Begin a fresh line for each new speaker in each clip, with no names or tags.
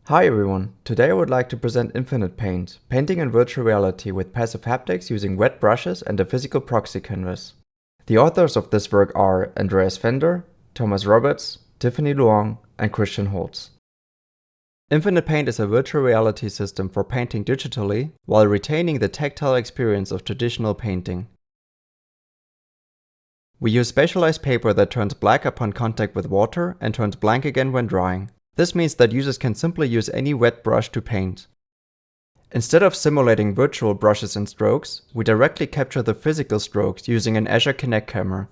Hi everyone, today I would like to present InfinitePaint, painting in virtual reality with passive haptics using wet brushes and a physical proxy canvas. The authors of this work are Andreas Fender, Thomas Roberts, Tiffany Luong, and Christian Holz. InfinitePaint is a virtual reality system for painting digitally while retaining the tactile experience of traditional painting. We use specialized paper that turns black upon contact with water and turns blank again when drying. This means that users can simply use any wet brush to paint. Instead of simulating virtual brushes and strokes, we directly capture the physical strokes using an Azure Kinect camera.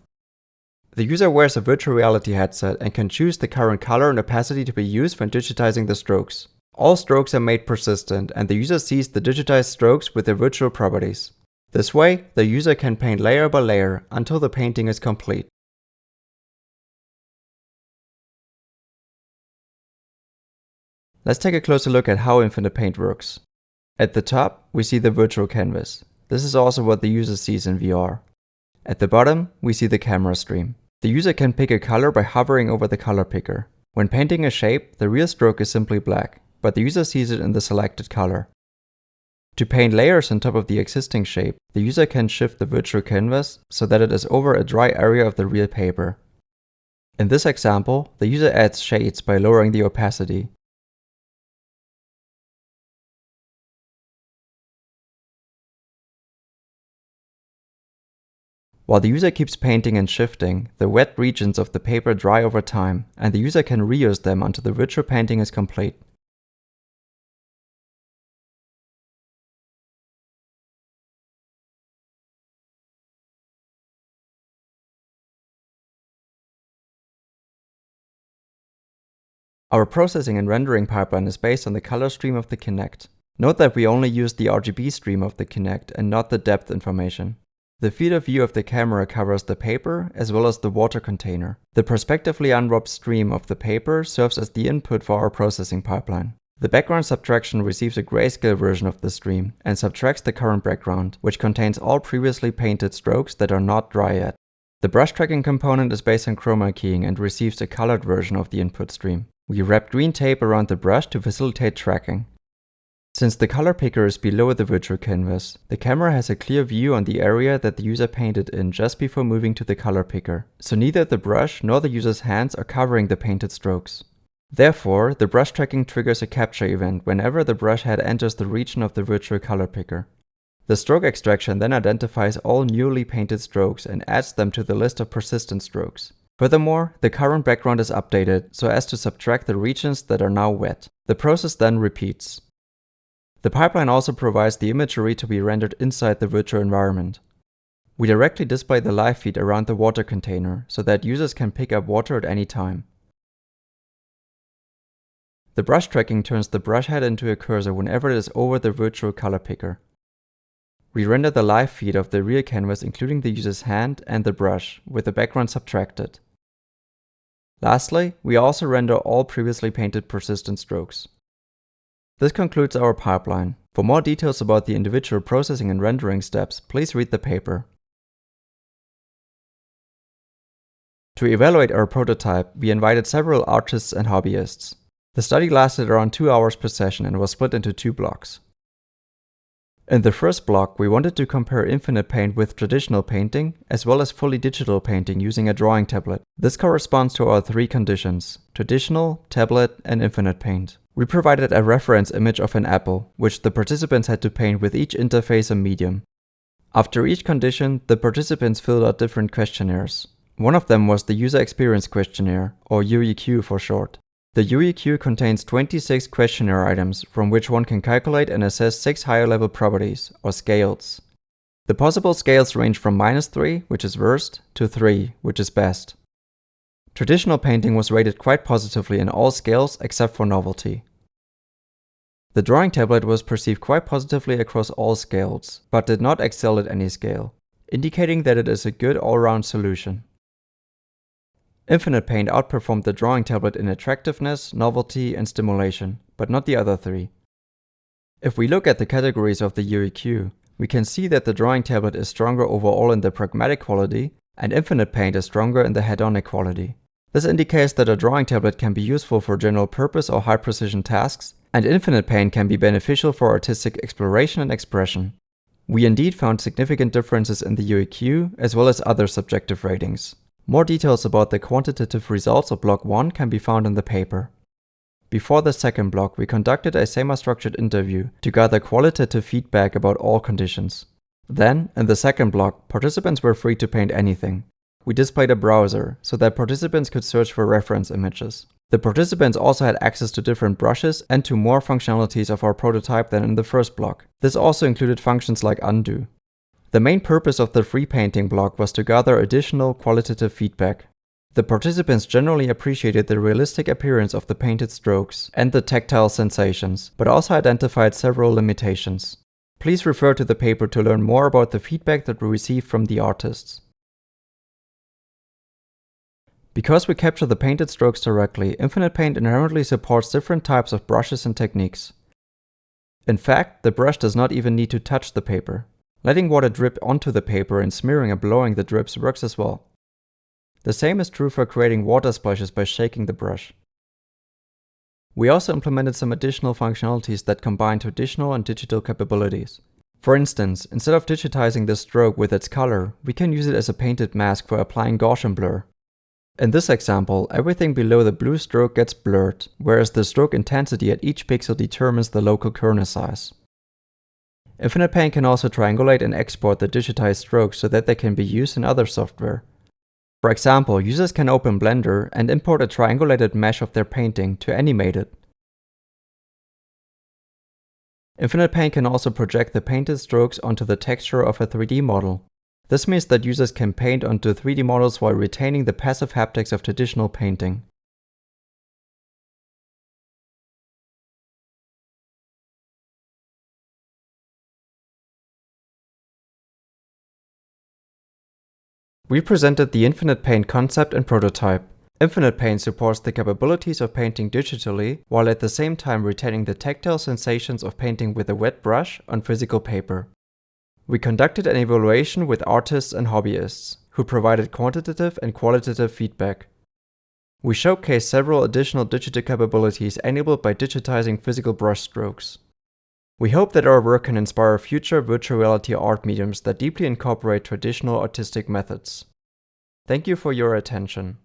The user wears a virtual reality headset and can choose the current color and opacity to be used when digitizing the strokes. All strokes are made persistent, and the user sees the digitized strokes with their virtual properties. This way, the user can paint layer by layer until the painting is complete. Let's take a closer look at how InfinitePaint works. At the top, we see the virtual canvas. This is also what the user sees in VR. At the bottom, we see the camera stream. The user can pick a color by hovering over the color picker. When painting a shape, the real stroke is simply black, but the user sees it in the selected color. To paint layers on top of the existing shape, the user can shift the virtual canvas so that it is over a dry area of the real paper. In this example, the user adds shades by lowering the opacity. While the user keeps painting and shifting, the wet regions of the paper dry over time, and the user can reuse them until the virtual painting is complete. Our processing and rendering pipeline is based on the color stream of the Kinect. Note that we only use the RGB stream of the Kinect and not the depth information. The field of view of the camera covers the paper as well as the water container. The prospectively unwrapped stream of the paper serves as the input for our processing pipeline. The background subtraction receives a grayscale version of the stream and subtracts the current background, which contains all previously painted strokes that are not dry yet. The brush tracking component is based on chroma keying and receives a colored version of the input stream. We wrap green tape around the brush to facilitate tracking. Since the color picker is below the virtual canvas, the camera has a clear view on the area that the user painted in just before moving to the color picker, so neither the brush nor the user's hands are covering the painted strokes. Therefore, the brush tracking triggers a capture event whenever the brush head enters the region of the virtual color picker. The stroke extraction then identifies all newly painted strokes and adds them to the list of persistent strokes. Furthermore, the current background is updated so as to subtract the regions that are now wet. The process then repeats. The pipeline also provides the imagery to be rendered inside the virtual environment. We directly display the live feed around the water container so that users can pick up water at any time. The brush tracking turns the brush head into a cursor whenever it is over the virtual color picker. We render the live feed of the real canvas including the user's hand and the brush, with the background subtracted. Lastly, we also render all previously painted persistent strokes. This concludes our pipeline. For more details about the individual processing and rendering steps, please read the paper. To evaluate our prototype, we invited several artists and hobbyists. The study lasted around 2 hours per session and was split into 2 blocks. In the first block, we wanted to compare InfinitePaint with traditional painting, as well as fully digital painting using a drawing tablet. This corresponds to our 3 conditions: traditional, tablet, and InfinitePaint. We provided a reference image of an apple, which the participants had to paint with each interface and medium. After each condition, the participants filled out different questionnaires. One of them was the User Experience Questionnaire, or UEQ for short. The UEQ contains 26 questionnaire items, from which one can calculate and assess 6 higher-level properties, or scales. The possible scales range from -3, which is worst, to 3, which is best. Traditional painting was rated quite positively in all scales except for novelty. The drawing tablet was perceived quite positively across all scales, but did not excel at any scale, indicating that it is a good all-round solution. InfinitePaint outperformed the drawing tablet in attractiveness, novelty, and stimulation, but not the other 3. If we look at the categories of the UEQ, we can see that the drawing tablet is stronger overall in the pragmatic quality, and InfinitePaint is stronger in the hedonic quality. This indicates that a drawing tablet can be useful for general purpose or high precision tasks, and InfinitePaint can be beneficial for artistic exploration and expression. We indeed found significant differences in the UEQ as well as other subjective ratings. More details about the quantitative results of block 1 can be found in the paper. Before the second block, we conducted a semi-structured interview to gather qualitative feedback about all conditions. Then, in the second block, participants were free to paint anything. We displayed a browser so that participants could search for reference images. The participants also had access to different brushes and to more functionalities of our prototype than in the first block. This also included functions like undo. The main purpose of the free painting block was to gather additional qualitative feedback. The participants generally appreciated the realistic appearance of the painted strokes and the tactile sensations, but also identified several limitations. Please refer to the paper to learn more about the feedback that we received from the artists. Because we capture the painted strokes directly, InfinitePaint inherently supports different types of brushes and techniques. In fact, the brush does not even need to touch the paper. Letting water drip onto the paper and smearing and blowing the drips works as well. The same is true for creating water splashes by shaking the brush. We also implemented some additional functionalities that combine traditional and digital capabilities. For instance, instead of digitizing the stroke with its color, we can use it as a painted mask for applying Gaussian blur. In this example, everything below the blue stroke gets blurred, whereas the stroke intensity at each pixel determines the local kernel size. InfinitePaint can also triangulate and export the digitized strokes so that they can be used in other software. For example, users can open Blender and import a triangulated mesh of their painting to animate it. InfinitePaint can also project the painted strokes onto the texture of a 3D model. This means that users can paint onto 3D models while retaining the passive haptics of traditional painting. We presented the InfinitePaint concept and prototype. InfinitePaint supports the capabilities of painting digitally, while at the same time retaining the tactile sensations of painting with a wet brush on physical paper. We conducted an evaluation with artists and hobbyists, who provided quantitative and qualitative feedback. We showcased several additional digital capabilities enabled by digitizing physical brush strokes. We hope that our work can inspire future virtual reality art mediums that deeply incorporate traditional artistic methods. Thank you for your attention.